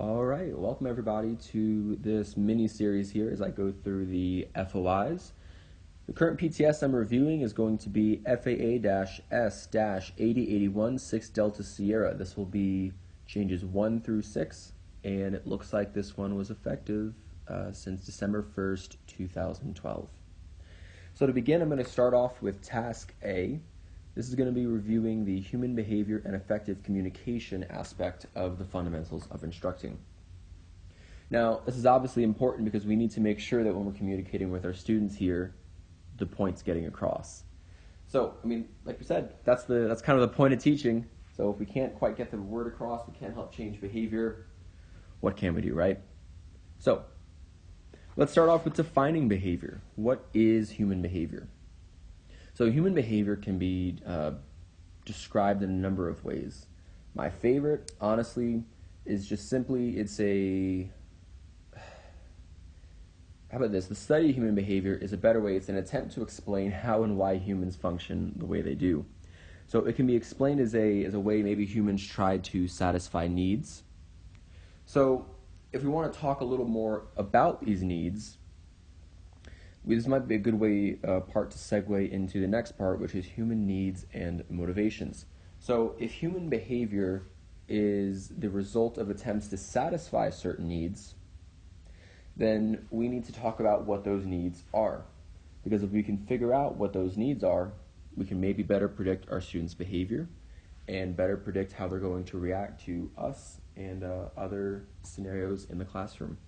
All right, welcome everybody to this mini series here as I go through the FOIs. The current PTS I'm reviewing is going to be FAA-S-8081 6 Delta Sierra. This will be changes 1 through 6, and it looks like this one was effective since December 1st, 2012. So to begin, I'm going to start off with Task A. This is going to be reviewing the human behavior and effective communication aspect of the fundamentals of instructing. Now, this is obviously important because we need to make sure that when we're communicating with our students here, the point's getting across. So, like we said, that's kind of the point of teaching. So if we can't quite get the word across, we can't help change behavior, what can we do, right? So, let's start off with defining behavior. What is human behavior? So human behavior can be described in a number of ways. My favorite, honestly, is just simply, how about this? The study of human behavior is a better way. It's an attempt to explain how and why humans function the way they do. So it can be explained as a way maybe humans try to satisfy needs. So if we want to talk a little more about these needs, this might be a good part to segue into the next part, which is human needs and motivations. So if human behavior is the result of attempts to satisfy certain needs, then we need to talk about what those needs are. Because if we can figure out what those needs are, we can maybe better predict our students' behavior and better predict how they're going to react to us and other scenarios in the classroom.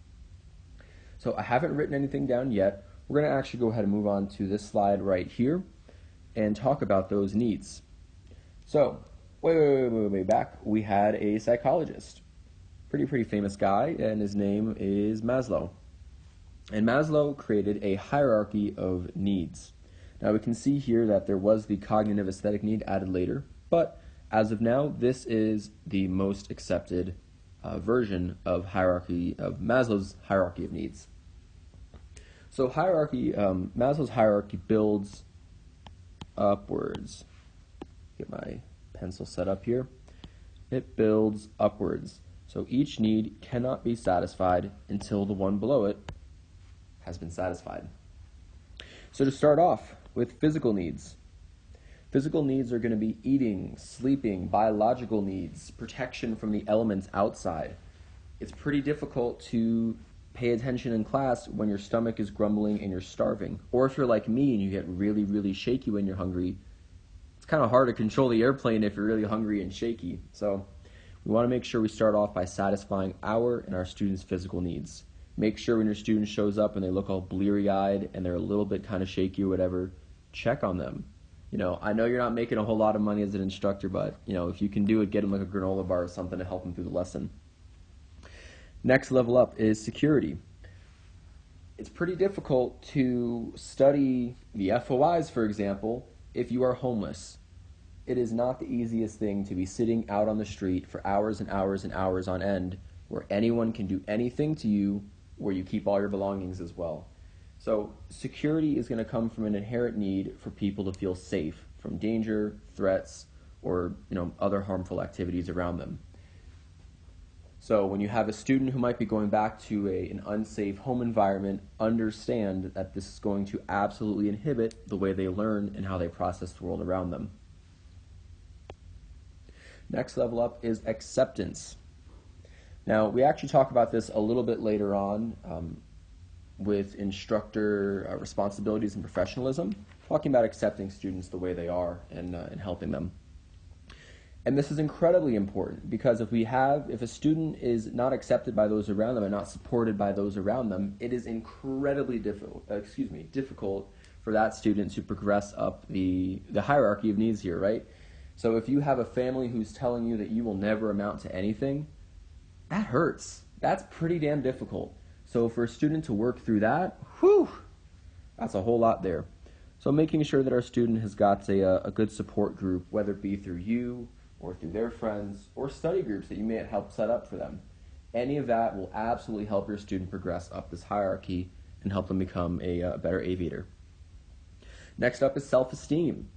So I haven't written anything down yet. We're going to actually go ahead and move on to this slide right here and talk about those needs. So, way back, we had a psychologist. Pretty famous guy, and his name is Maslow. And Maslow created a hierarchy of needs. Now we can see here that there was the cognitive aesthetic need added later, but as of now, this is the most accepted version of Maslow's hierarchy of needs. So Maslow's hierarchy builds upwards. Get my pencil set up here. It builds upwards. So each need cannot be satisfied until the one below it has been satisfied. So to start off with physical needs. Physical needs are going to be eating, sleeping, biological needs, protection from the elements outside. It's pretty difficult to pay attention in class when your stomach is grumbling and you're starving. Or if you're like me and you get really shaky when you're hungry, it's kind of hard to control the airplane if you're really hungry and shaky. So we want to make sure we start off by satisfying our and our students' physical needs. Make sure when your student shows up and they look all bleary-eyed and they're a little bit kind of shaky or whatever, check on them. I know you're not making a whole lot of money as an instructor, but if you can do it, get them like a granola bar or something to help them through the lesson. Next level up is security. It's pretty difficult to study the FOIs, for example, if you are homeless. It is not the easiest thing to be sitting out on the street for hours and hours and hours on end where anyone can do anything to you, where you keep all your belongings as well. So security is going to come from an inherent need for people to feel safe from danger, threats, or other harmful activities around them. So when you have a student who might be going back to an unsafe home environment, understand that this is going to absolutely inhibit the way they learn and how they process the world around them. Next level up is acceptance. Now, we actually talk about this a little bit later on with instructor responsibilities and professionalism, talking about accepting students the way they are and helping them. And this is incredibly important because if a student is not accepted by those around them and not supported by those around them, it is incredibly difficult for that student to progress up the hierarchy of needs here, right? So if you have a family who's telling you that you will never amount to anything, that hurts. That's pretty damn difficult. So for a student to work through that, that's a whole lot there. So making sure that our student has got a good support group, whether it be through you or through their friends or study groups that you may help set up for them. Any of that will absolutely help your student progress up this hierarchy and help them become a better aviator. Next up is self-esteem.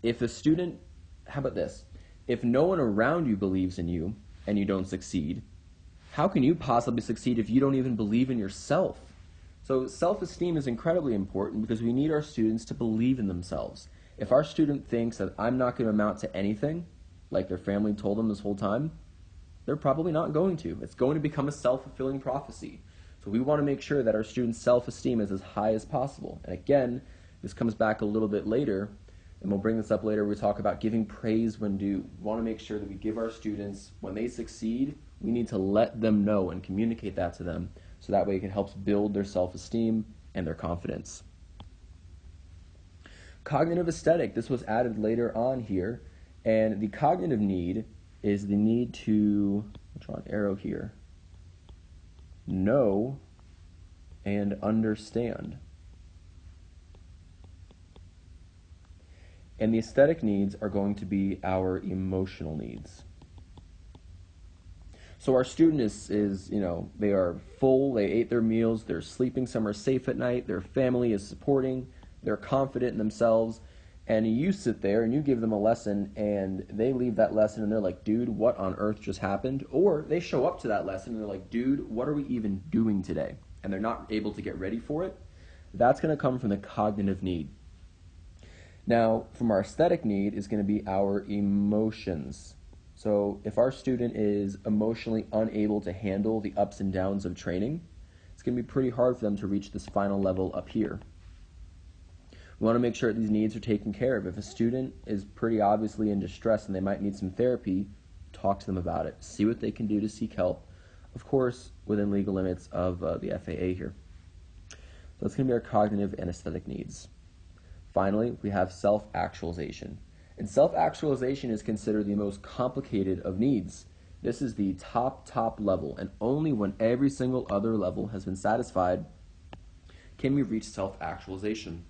If a student, how about this? If no one around you believes in you and you don't succeed, How can you possibly succeed if you don't even believe in yourself? So self-esteem is incredibly important because we need our students to believe in themselves. If our student thinks that I'm not going to amount to anything, like their family told them this whole time, they're probably not going to. It's going to become a self-fulfilling prophecy. So we want to make sure that our students' self-esteem is as high as possible. And again, this comes back a little bit later, and we'll bring this up later. We talk about giving praise when due. We want to make sure that we give our students, when they succeed, we need to let them know and communicate that to them, so that way it helps build their self-esteem and their confidence. Cognitive aesthetic, this was added later on here, and the cognitive need is the need to, I'll draw an arrow here, know and understand. And the aesthetic needs are going to be our emotional needs. So our student is, they are full, they ate their meals, they're sleeping, some are safe at night, their family is supporting, they're confident in themselves, and you sit there and you give them a lesson and they leave that lesson and they're like, dude, what on earth just happened? Or they show up to that lesson and they're like, dude, what are we even doing today? And they're not able to get ready for it. That's going to come from the cognitive need. Now, from our aesthetic need is going to be our emotions. So if our student is emotionally unable to handle the ups and downs of training, it's going to be pretty hard for them to reach this final level up here. We want to make sure that these needs are taken care of. If a student is pretty obviously in distress and they might need some therapy, talk to them about it. See what they can do to seek help, of course, within legal limits of the FAA here. So that's going to be our cognitive and aesthetic needs. Finally, we have self-actualization. And self-actualization is considered the most complicated of needs. This is the top level, and only when every single other level has been satisfied can we reach self-actualization.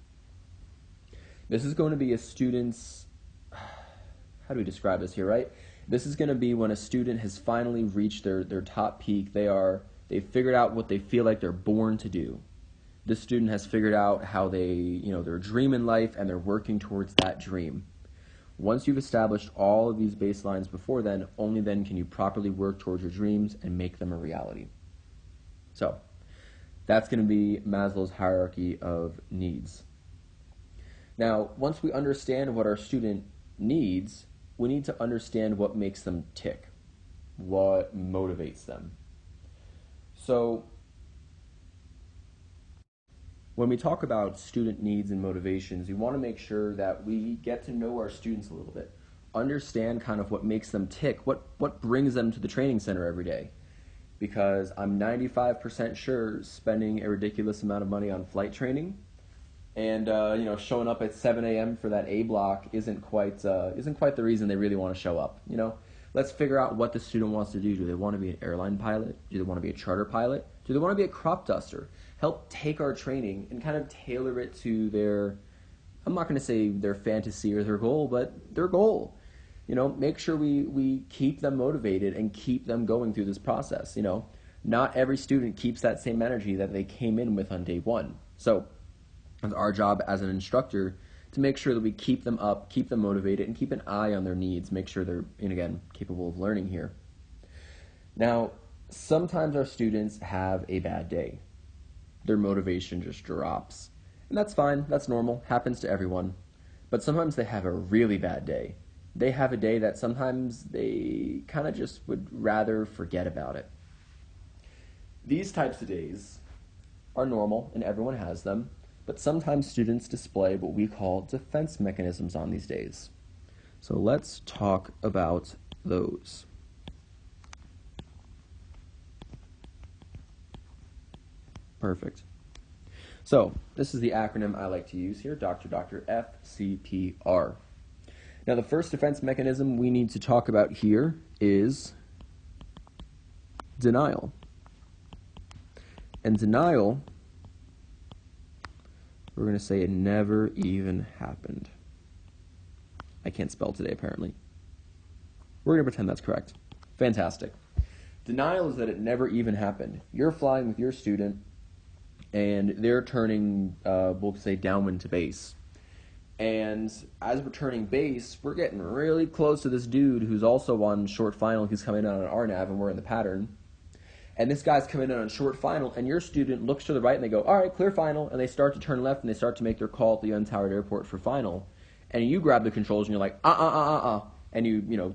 This is going to be a student's, how do we describe this here, right? This is going to be when a student has finally reached their top peak. They've figured out what they feel like they're born to do. This student has figured out how their dream in life, and they're working towards that dream. Once you've established all of these baselines before then, only then can you properly work towards your dreams and make them a reality. So that's going to be Maslow's hierarchy of needs. Now, once we understand what our student needs, we need to understand what makes them tick, what motivates them. So when we talk about student needs and motivations, we want to make sure that we get to know our students a little bit, understand kind of what makes them tick, what brings them to the training center every day. Because I'm 95% sure spending a ridiculous amount of money on flight training and showing up at 7 a.m. for that A block isn't quite the reason they really want to show up. Let's figure out what the student wants to do. Do they want to be an airline pilot? Do they want to be a charter pilot? Do they want to be a crop duster? Help take our training and kind of tailor it to their, I'm not going to say their fantasy or their goal, but their goal. Make sure we keep them motivated and keep them going through this process. Not every student keeps that same energy that they came in with on day one. So it's our job as an instructor to make sure that we keep them up, keep them motivated, and keep an eye on their needs, make sure they're, again, capable of learning here. Now, sometimes our students have a bad day. Their motivation just drops. And that's fine, that's normal, happens to everyone. But sometimes they have a really bad day. They have a day that sometimes they kind of just would rather forget about it. These types of days are normal, and everyone has them. But sometimes students display what we call defense mechanisms on these days. So let's talk about those. Perfect. So this is the acronym I like to use here, Dr. FCPR. Now the first defense mechanism we need to talk about here is denial. And denial, we're going to say it never even happened. I can't spell today, apparently. We're going to pretend that's correct. Fantastic. Denial is that it never even happened. You're flying with your student, and they're turning, we'll say, downwind to base. And as we're turning base, we're getting really close to this dude who's also on short final. He's coming out on an RNAV, and we're in the pattern. And this guy's coming in on short final, and your student looks to the right and they go, all right, clear final, and they start to turn left and they start to make their call at the Untowered Airport for final. And you grab the controls and you're like, and you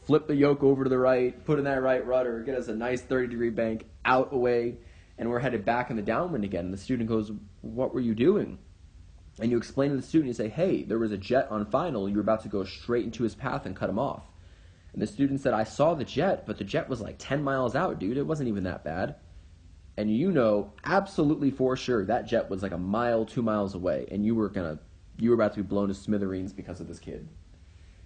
flip the yoke over to the right, put in that right rudder, get us a nice 30-degree bank, out away, and we're headed back in the downwind again. And the student goes, what were you doing? And you explain to the student, you say, hey, there was a jet on final, you were about to go straight into his path and cut him off. And the student said, I saw the jet, but the jet was like 10 miles out, dude. It wasn't even that bad. And you know absolutely for sure that jet was like a mile, 2 miles away, and you were about to be blown to smithereens because of this kid.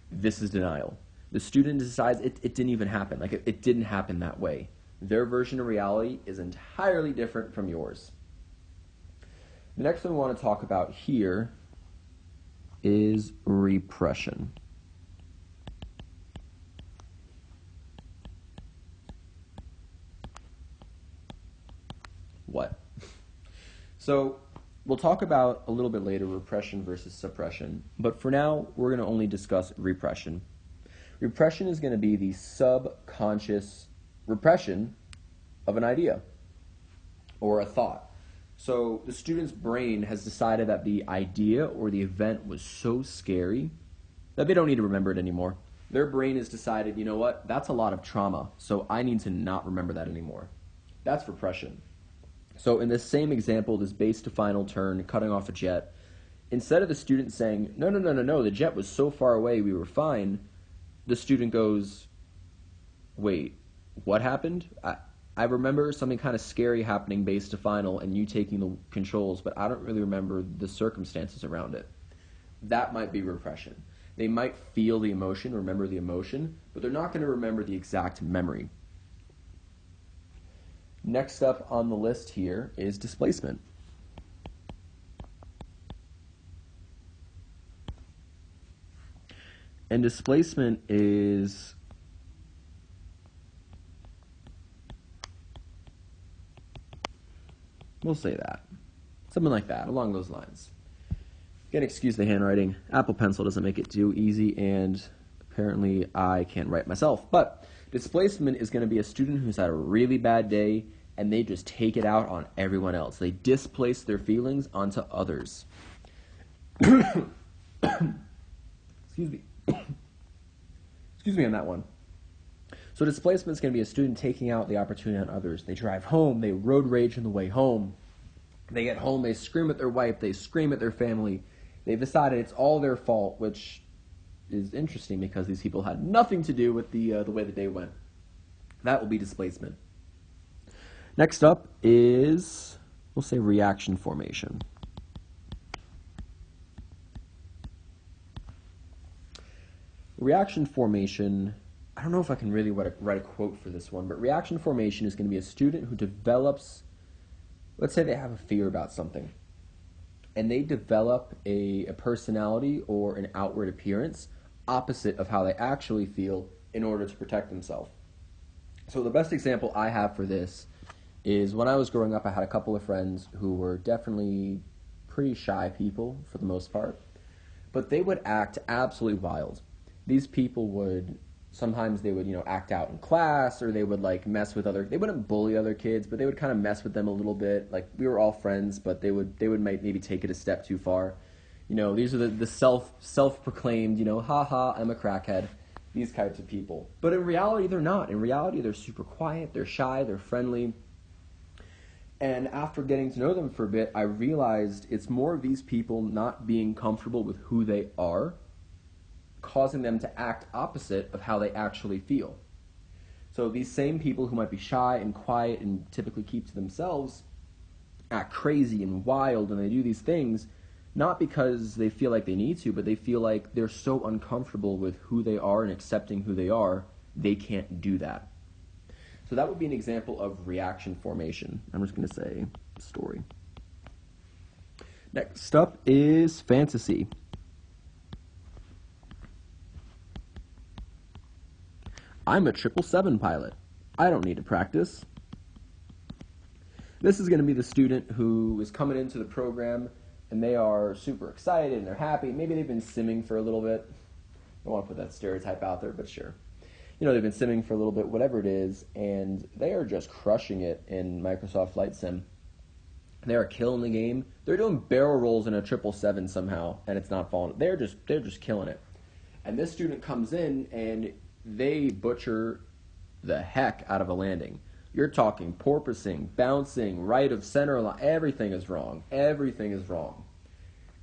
This is denial. The student decides it didn't even happen. Like it didn't happen that way. Their version of reality is entirely different from yours. The next thing we want to talk about here is repression. What? So we'll talk about a little bit later repression versus suppression, but for now we're going to only discuss repression. Repression is going to be the subconscious repression of an idea or a thought. So the student's brain has decided that the idea or the event was so scary that they don't need to remember it anymore. Their brain has decided, you know what, that's a lot of trauma, so I need to not remember that anymore. That's repression. So in this same example, this base to final turn, cutting off a jet, instead of the student saying, no, the jet was so far away, we were fine, the student goes, wait, what happened? I remember something kind of scary happening base to final and you taking the controls, but I don't really remember the circumstances around it. That might be repression. They might feel the emotion, remember the emotion, but they're not going to remember the exact memory. Next up on the list here is displacement. And displacement is we'll say that. Something like that, along those lines. Again, excuse the handwriting. Apple Pencil doesn't make it too easy, and apparently I can't write myself. But displacement is going to be a student who's had a really bad day, and they just take it out on everyone else. They displace their feelings onto others. Excuse me. Excuse me on that one. So displacement is going to be a student taking out the opportunity on others. They drive home, they road rage on the way home. They get home, they scream at their wife, they scream at their family. They've decided it's all their fault, which is interesting because these people had nothing to do with the way the day went. That will be displacement. Next up is, we'll say, reaction formation. Reaction formation, I don't know if I can really write a quote for this one, but reaction formation is going to be a student who develops, let's say they have a fear about something, and they develop a personality or an outward appearance opposite of how they actually feel in order to protect themselves. So the best example I have for this is when I was growing up, I had a couple of friends who were definitely pretty shy people for the most part, but they would act absolutely wild. These people would, sometimes they would, act out in class, or they would mess with they wouldn't bully other kids, but they would kind of mess with them a little bit. Like, we were all friends, but they would maybe take it a step too far. These are the self-proclaimed, ha, I'm a crackhead, these types of people. But in reality, they're not. In reality, they're super quiet, they're shy, they're friendly. And after getting to know them for a bit, I realized it's more of these people not being comfortable with who they are, causing them to act opposite of how they actually feel. So these same people who might be shy and quiet and typically keep to themselves act crazy and wild, and they do these things not because they feel like they need to, but they feel like they're so uncomfortable with who they are and accepting who they are, they can't do that. So that would be an example of reaction formation. I'm just going to say story. Next up is fantasy. I'm a 777 pilot. I don't need to practice. This is going to be the student who is coming into the program and they are super excited and they're happy. Maybe they've been simming for a little bit. I don't want to put that stereotype out there, but sure. they've been simming for a little bit, whatever it is, and they are just crushing it in Microsoft Flight Sim. They are killing the game. They're doing barrel rolls in a 777 somehow, and it's not falling. They're just killing it. And this student comes in, and they butcher the heck out of a landing. You're talking porpoising, bouncing, right of center line. Everything is wrong. Everything is wrong.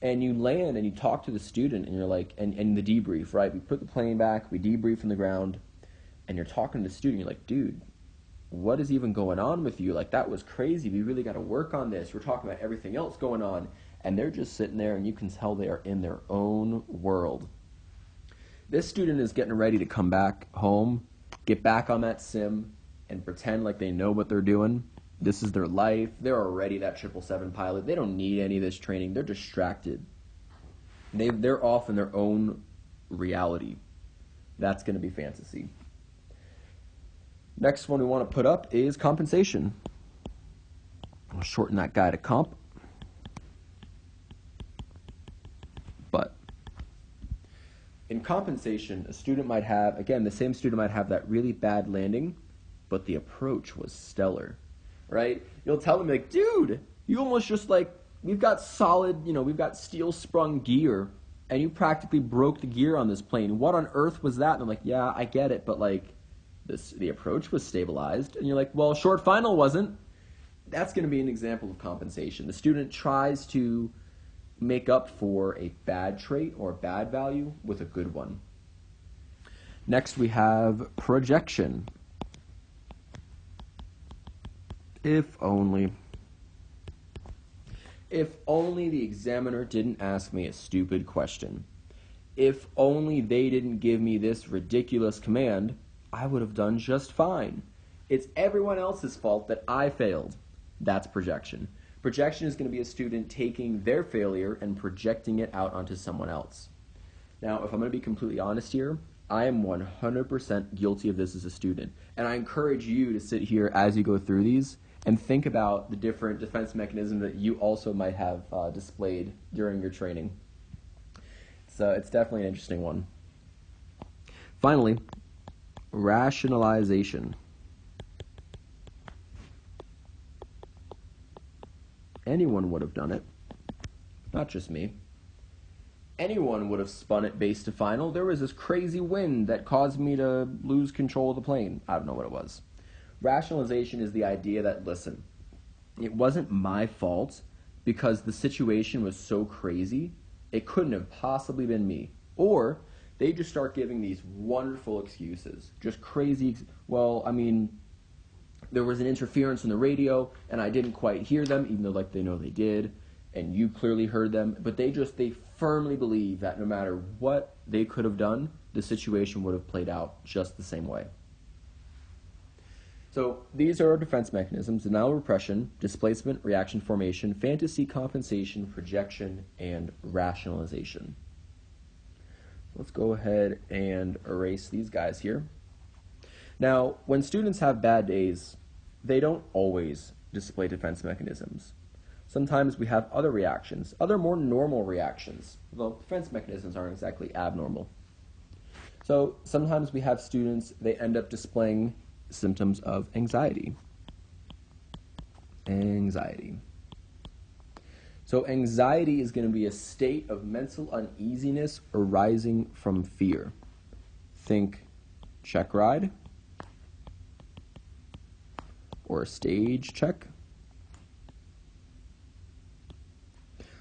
And you land and you talk to the student, and you're like, and the debrief, right? We put the plane back, we debrief on the ground, and you're talking to the student. You're like, dude, what is even going on with you? Like, that was crazy. We really got to work on this. We're talking about everything else going on. And they're just sitting there, and you can tell they are in their own world. This student is getting ready to come back home, get back on that sim, and pretend like they know what they're doing. This is their life. They're already that 777 pilot. They don't need any of this training. They're distracted. They're off in their own reality. That's going to be fantasy. Next one we want to put up is compensation. I'll shorten that guy to comp. But in compensation, a student might have, again, the same student might have that really bad landing, but the approach was stellar, right? You'll tell them, like, dude, you almost just we've got solid, we've got steel sprung gear, and you practically broke the gear on this plane. What on earth was that? And I'm like, yeah, I get it, but the approach was stabilized. And you're like, well, short final wasn't. That's going to be an example of compensation. The student tries to make up for a bad trait or bad value with a good one. Next, we have projection. If only. If only the examiner didn't ask me a stupid question. If only they didn't give me this ridiculous command, I would have done just fine. It's everyone else's fault that I failed. That's projection. Projection is going to be a student taking their failure and projecting it out onto someone else. Now, if I'm going to be completely honest here, I am 100% guilty of this as a student. And I encourage you to sit here as you go through these and think about the different defense mechanisms that you also might have displayed during your training. So it's definitely an interesting one. Finally, rationalization. Anyone would have done it, not just me. Anyone would have spun it base to final. There was this crazy wind that caused me to lose control of the plane. I don't know what it was. Rationalization is the idea that, listen, it wasn't my fault because the situation was so crazy, it couldn't have possibly been me. Or they just start giving these wonderful excuses, just crazy. There was an interference in the radio, and I didn't quite hear them, even though they know they did, and you clearly heard them. But they firmly believe that no matter what they could have done, the situation would have played out just the same way. So these are our defense mechanisms: denial, repression, displacement, reaction formation, fantasy, compensation, projection, and rationalization. Let's go ahead and erase these guys here. Now, when students have bad days, they don't always display defense mechanisms. Sometimes we have other reactions, other more normal reactions. Well, defense mechanisms aren't exactly abnormal. So sometimes we have students, they end up displaying symptoms of anxiety. Anxiety. So anxiety is going to be a state of mental uneasiness arising from fear. Think checkride or a stage check.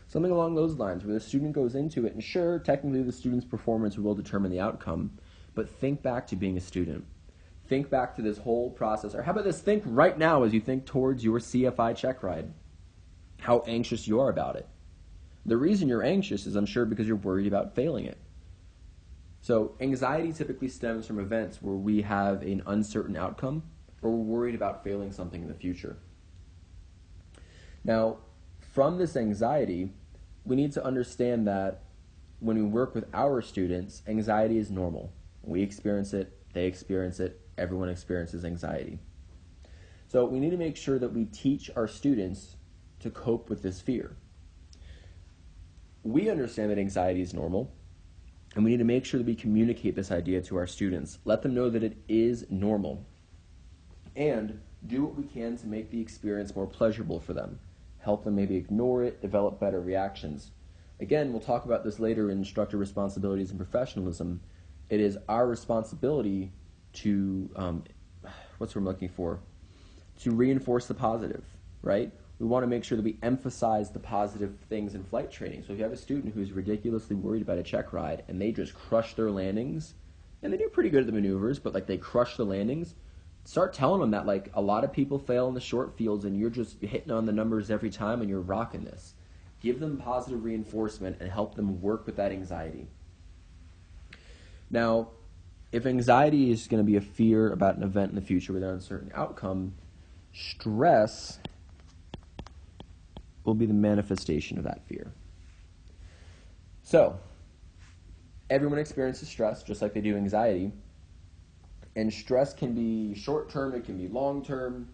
Something along those lines where the student goes into it, and sure, technically the student's performance will determine the outcome, but think back to being a student. Think back to this whole process. Or how about this? Think right now as you think towards your CFI checkride. How anxious you are about it. The reason you're anxious is, I'm sure, because you're worried about failing it. So anxiety typically stems from events where we have an uncertain outcome or we're worried about failing something in the future. Now, from this anxiety, we need to understand that when we work with our students, anxiety is normal. We experience it, they experience it, everyone experiences anxiety. So we need to make sure that we teach our students to cope with this fear. We understand that anxiety is normal. And we need to make sure that we communicate this idea to our students. Let them know that it is normal. And do what we can to make the experience more pleasurable for them. Help them maybe ignore it, develop better reactions. Again, we'll talk about this later in instructor responsibilities and professionalism. It is our responsibility to, what's what I'm looking for? To reinforce the positive, right? We want to make sure that we emphasize the positive things in flight training. So if you have a student who's ridiculously worried about a check ride and they just crush their landings, and they do pretty good at the maneuvers, but like they crush the landings, start telling them that like a lot of people fail in the short fields and you're just hitting on the numbers every time and you're rocking this. Give them positive reinforcement and help them work with that anxiety. Now, if anxiety is going to be a fear about an event in the future with an uncertain outcome, stress will be the manifestation of that fear. So, everyone experiences stress just like they do anxiety. And stress can be short-term, it can be long-term.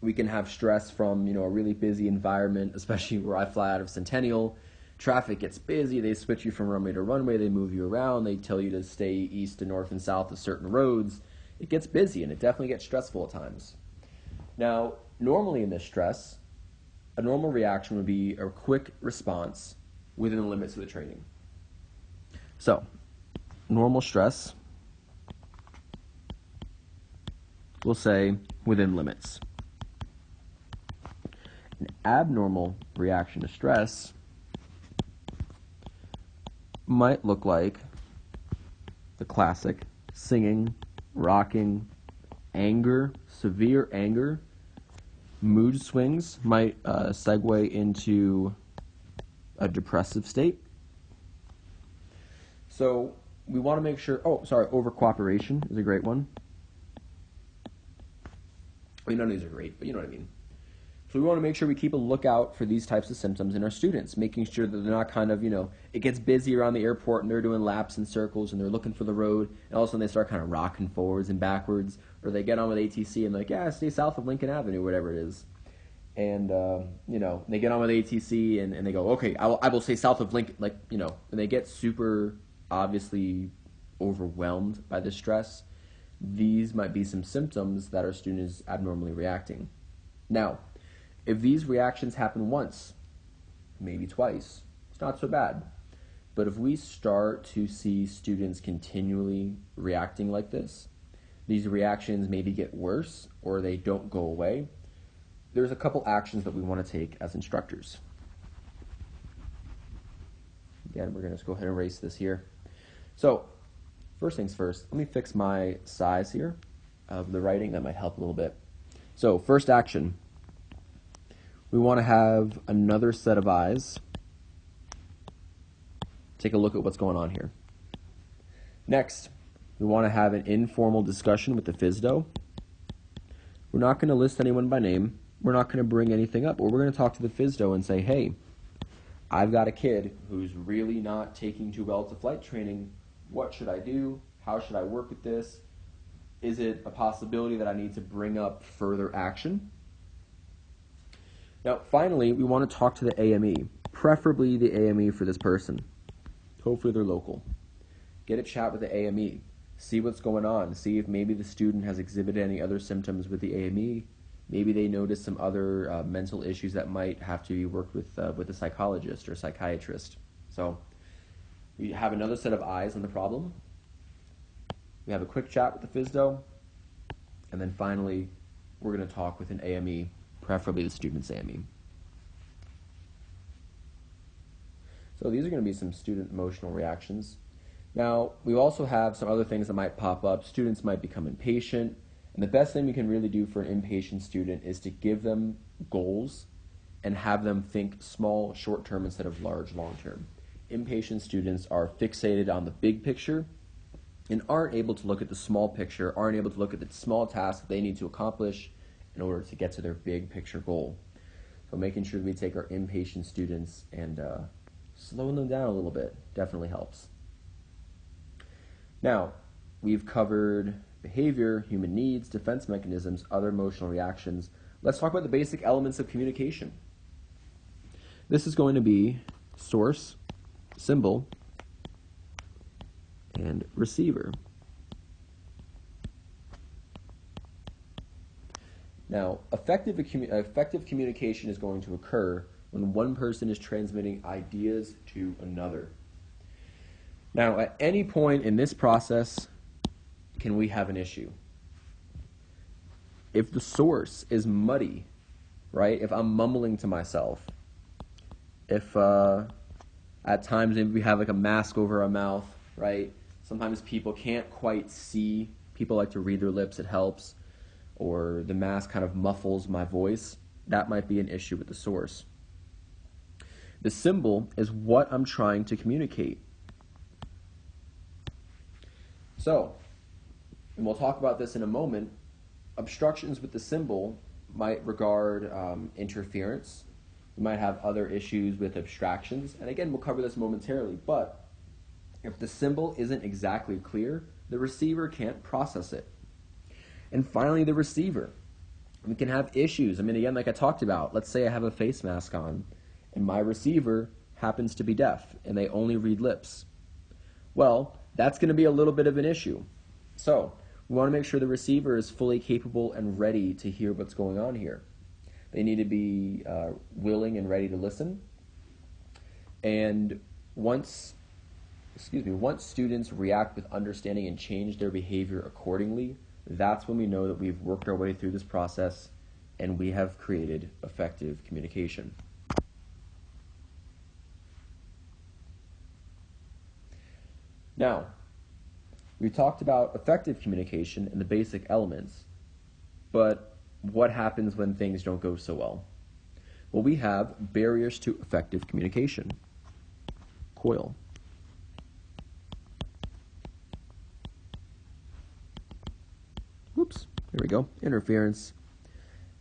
We can have stress from, a really busy environment, especially where I fly out of Centennial. Traffic gets busy, they switch you from runway to runway, they move you around, they tell you to stay east to north and south of certain roads. It gets busy and it definitely gets stressful at times. Now, normally in this stress, a normal reaction would be a quick response within the limits of the training. So, normal stress, we'll say within limits. An abnormal reaction to stress might look like the classic singing, rocking, anger, severe anger. Mood swings might segue into a depressive state. So we want to make sure, over cooperation is a great one. I mean, none of these are great, but you know what I mean. So we want to make sure we keep a lookout for these types of symptoms in our students, making sure that they're not kind of, it gets busy around the airport and they're doing laps and circles and they're looking for the road, and all of a sudden they start kind of rocking forwards and backwards, or they get on with ATC and like, yeah, stay south of Lincoln Avenue, whatever it is. And, they get on with ATC and they go, okay, I will stay south of Lincoln, and they get super obviously overwhelmed by the stress. These might be some symptoms that our student is abnormally reacting. Now, if these reactions happen once, maybe twice, it's not so bad. But if we start to see students continually reacting like this, these reactions maybe get worse or they don't go away, there's a couple actions that we want to take as instructors. Again, we're going to just go ahead and erase this here. So, first things first, let me fix my size here of the writing. That might help a little bit. So, first action. We want to have another set of eyes. Take a look at what's going on here. Next, we want to have an informal discussion with the FSDO. We're not going to list anyone by name. We're not going to bring anything up. But we're going to talk to the FSDO and say, hey, I've got a kid who's really not taking too well to flight training. What should I do? How should I work with this? Is it a possibility that I need to bring up further action? Now, finally, we want to talk to the AME, preferably the AME for this person. Hopefully they're local. Get a chat with the AME. See what's going on. See if maybe the student has exhibited any other symptoms with the AME. Maybe they notice some other mental issues that might have to be worked with a psychologist or psychiatrist. So we have another set of eyes on the problem. We have a quick chat with the FSDO. And then finally, we're going to talk with an AME, preferably the student's AME. So these are going to be some student emotional reactions. Now, we also have some other things that might pop up. Students might become impatient. And the best thing we can really do for an impatient student is to give them goals and have them think small, short-term instead of large, long-term. Impatient students are fixated on the big picture and aren't able to look at the small picture, aren't able to look at the small tasks that they need to accomplish in order to get to their big picture goal. So making sure that we take our impatient students and slowing them down a little bit definitely helps. Now, we've covered behavior, human needs, defense mechanisms, other emotional reactions. Let's talk about the basic elements of communication. This is going to be source, symbol, and receiver. Now, effective communication is going to occur when one person is transmitting ideas to another. Now, at any point in this process, can we have an issue? If the source is muddy, right? If I'm mumbling to myself, if at times maybe we have like a mask over our mouth, right? Sometimes people can't quite see. People like to read their lips, it helps. Or the mask kind of muffles my voice. That might be an issue with the source. The symbol is what I'm trying to communicate. So, and we'll talk about this in a moment, obstructions with the symbol might regard interference. We might have other issues with abstractions. And again, we'll cover this momentarily. But if the symbol isn't exactly clear, the receiver can't process it. And finally, the receiver. We can have issues. I mean, again, like I talked about, let's say I have a face mask on, and my receiver happens to be deaf, and they only read lips. Well, that's going to be a little bit of an issue. So, we want to make sure the receiver is fully capable and ready to hear what's going on here. They need to be willing and ready to listen. And once students react with understanding and change their behavior accordingly, that's when we know that we've worked our way through this process and we have created effective communication. Now, we talked about effective communication and the basic elements, but what happens when things don't go so well? Well, we have barriers to effective communication. COIL. Whoops, here we go. Interference.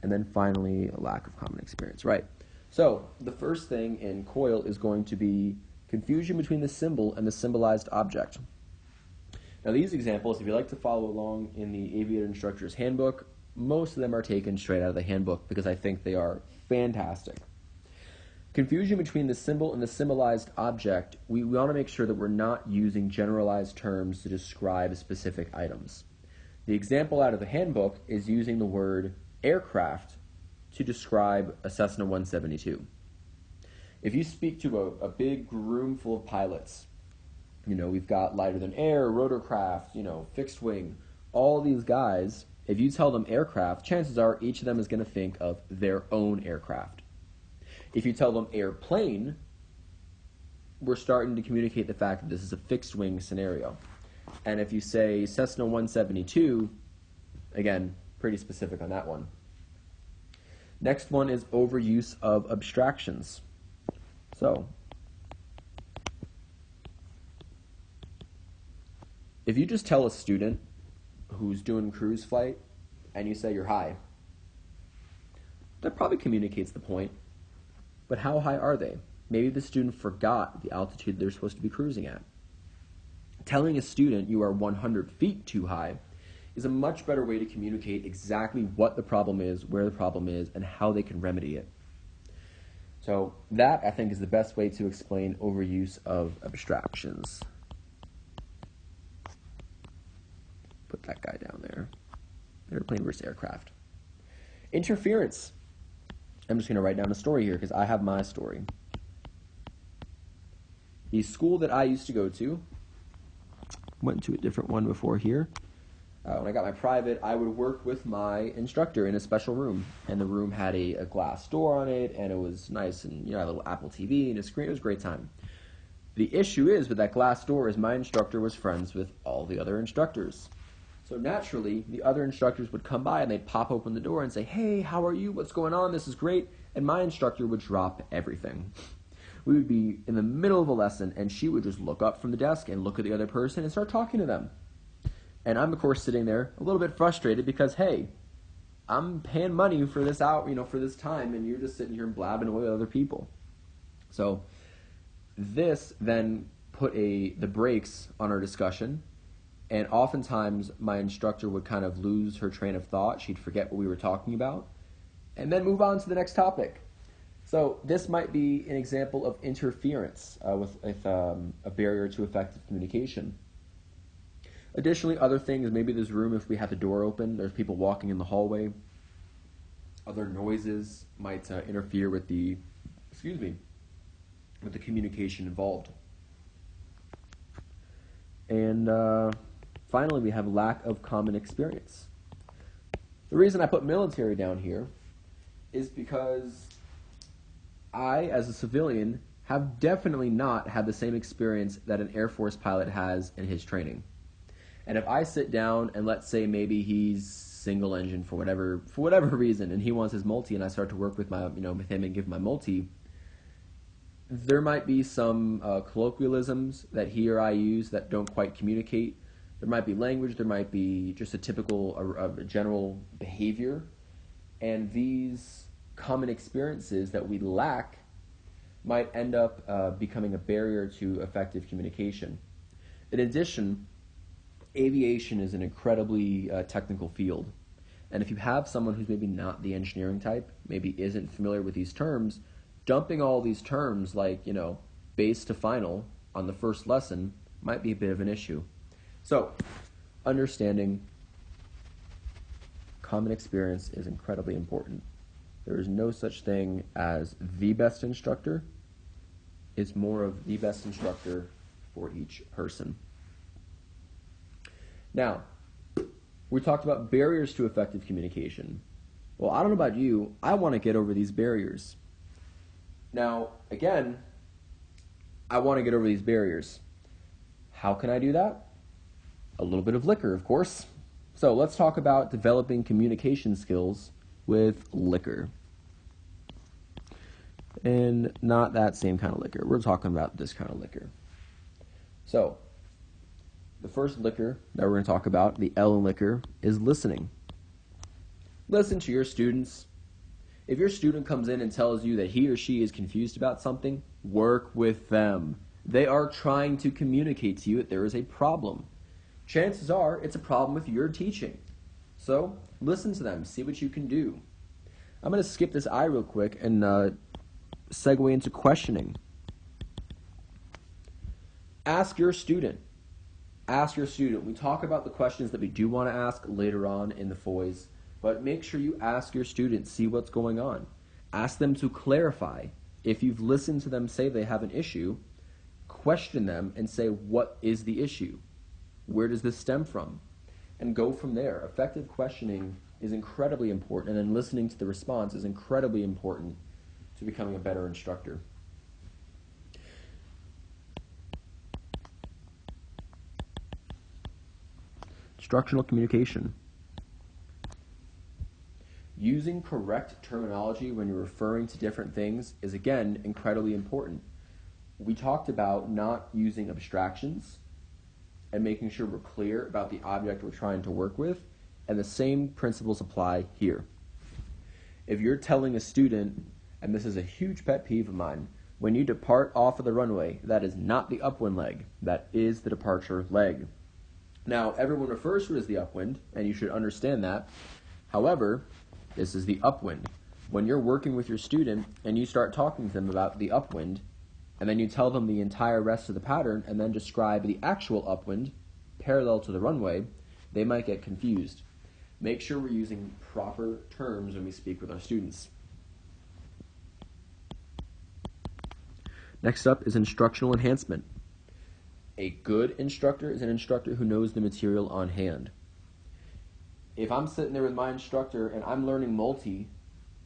And then finally, a lack of common experience. Right. So, the first thing in COIL is going to be confusion between the symbol and the symbolized object. Now, these examples, if you like to follow along in the Aviator Instructor's Handbook, most of them are taken straight out of the handbook because I think they are fantastic. Confusion between the symbol and the symbolized object, we want to make sure that we're not using generalized terms to describe specific items. The example out of the handbook is using the word aircraft to describe a Cessna 172. If you speak to a big room full of pilots, we've got lighter than air, rotorcraft, fixed wing, all these guys, if you tell them aircraft, chances are each of them is going to think of their own aircraft. If you tell them airplane, we're starting to communicate the fact that this is a fixed wing scenario. And if you say Cessna 172, again, pretty specific on that one. Next one is overuse of abstractions. So, if you just tell a student who's doing cruise flight and you say you're high, that probably communicates the point. But how high are they? Maybe the student forgot the altitude they're supposed to be cruising at. Telling a student you are 100 feet too high is a much better way to communicate exactly what the problem is, where the problem is, and how they can remedy it. So that, I think, is the best way to explain overuse of abstractions. Put that guy down there. Airplane versus aircraft. Interference. I'm just going to write down a story here because I have my story. The school that I used to go to, went to a different one before here. When I got my private, I would work with my instructor in a special room. And the room had a glass door on it, and it was nice, and a little Apple TV and a screen. It was a great time. The issue is with that glass door is my instructor was friends with all the other instructors. So naturally, the other instructors would come by and they'd pop open the door and say, "Hey, how are you? What's going on? This is great." And my instructor would drop everything. We would be in the middle of a lesson and she would just look up from the desk and look at the other person and start talking to them. And I'm, of course, sitting there a little bit frustrated because, hey, I'm paying money for this for this time, and you're just sitting here and blabbing away with other people. So this then put the brakes on our discussion. And oftentimes, my instructor would kind of lose her train of thought. She'd forget what we were talking about and then move on to the next topic. So this might be an example of interference with a barrier to effective communication. Additionally, other things, maybe this room, if we have the door open, there's people walking in the hallway. Other noises might interfere with the, with the communication involved. And finally, we have lack of common experience. The reason I put military down here is because I, as a civilian, have definitely not had the same experience that an Air Force pilot has in his training. And if I sit down and let's say maybe he's single engine for whatever reason, and he wants his multi, and I start to work with with him and give my multi, there might be some colloquialisms that he or I use that don't quite communicate. There might be language, there might be just a typical, general behavior, and these common experiences that we lack might end up becoming a barrier to effective communication. In addition, aviation is an incredibly technical field, and if you have someone who's maybe not the engineering type, maybe isn't familiar with these terms, dumping all these terms like, base to final on the first lesson might be a bit of an issue. So, understanding common experience is incredibly important. There is no such thing as the best instructor. It's more of the best instructor for each person. Now, we talked about barriers to effective communication. Well, I don't know about you, I want to get over these barriers. Now, again, I want to get over these barriers. How can I do that? A little bit of liquor, of course. So let's talk about developing communication skills with liquor. And not that same kind of liquor. We're talking about this kind of liquor. So, the first liquor that we're going to talk about, the L in liquor, is listening. Listen to your students. If your student comes in and tells you that he or she is confused about something, work with them. They are trying to communicate to you that there is a problem. Chances are it's a problem with your teaching. So listen to them, see what you can do. I'm going to skip this I real quick and segue into questioning. Ask your student. Ask your student. We talk about the questions that we do want to ask later on in the FOIs, but make sure you ask your student, see what's going on. Ask them to clarify. If you've listened to them say they have an issue, question them and say, what is the issue? Where does this stem from? And go from there. Effective questioning is incredibly important, and then listening to the response is incredibly important to becoming a better instructor. Instructional communication. Using correct terminology when you're referring to different things is, again, incredibly important. We talked about not using abstractions and making sure we're clear about the object we're trying to work with, and the same principles apply here. If you're telling a student, and this is a huge pet peeve of mine, when you depart off of the runway, that is not the upwind leg, that is the departure leg. Now, everyone refers to it as the upwind, and you should understand that. However, this is the upwind. When you're working with your student and you start talking to them about the upwind, and then you tell them the entire rest of the pattern and then describe the actual upwind parallel to the runway, they might get confused. Make sure we're using proper terms when we speak with our students. Next up is instructional enhancement. A good instructor is an instructor who knows the material on hand. If I'm sitting there with my instructor and I'm learning multi,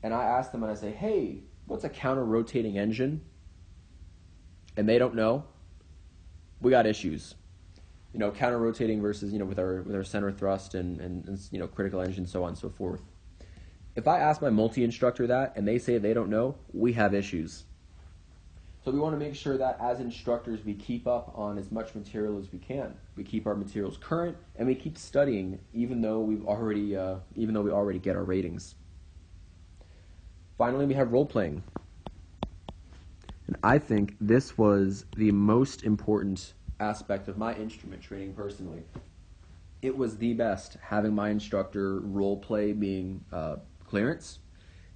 and I ask them and I say, hey, what's a counter-rotating engine? And they don't know, we got issues. Counter-rotating versus, with our center thrust and critical engine, so on and so forth. If I ask my multi-instructor that and they say they don't know, we have issues. So we want to make sure that as instructors we keep up on as much material as we can. We keep our materials current and we keep studying even though we already get our ratings. Finally, we have role playing. And I think this was the most important aspect of my instrument training personally. It was the best, having my instructor role play being clearance,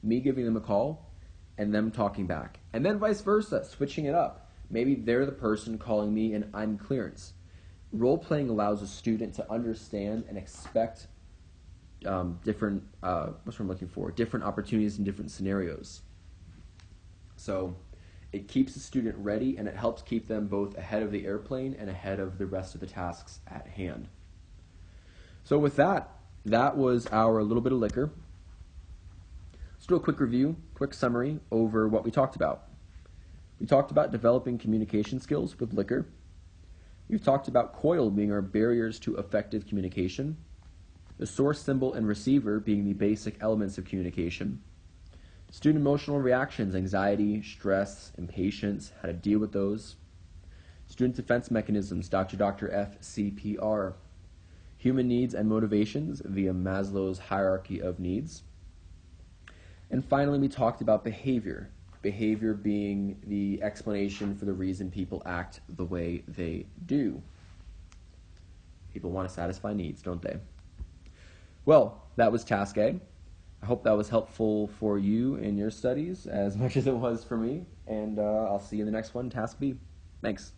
me giving them a call, and them talking back. And then vice versa, switching it up. Maybe they're the person calling me and I'm clearance. Role-playing allows a student to understand and expect different, what's what I'm looking for, different opportunities and different scenarios. So it keeps the student ready, and it helps keep them both ahead of the airplane and ahead of the rest of the tasks at hand. So with that, that was our little bit of liquor. Let's do a quick review, quick summary over what we talked about. We talked about developing communication skills with liquor. We've talked about COIL being our barriers to effective communication, the source, symbol, and receiver being the basic elements of communication, student emotional reactions, anxiety, stress, impatience, how to deal with those, student defense mechanisms, Dr. F, CPR, human needs and motivations via Maslow's hierarchy of needs, and finally we talked about behavior, behavior being the explanation for the reason people act the way they do. People want to satisfy needs, don't they? Well, that was Task A. I hope that was helpful for you in your studies as much as it was for me, and I'll see you in the next one, Task B. Thanks.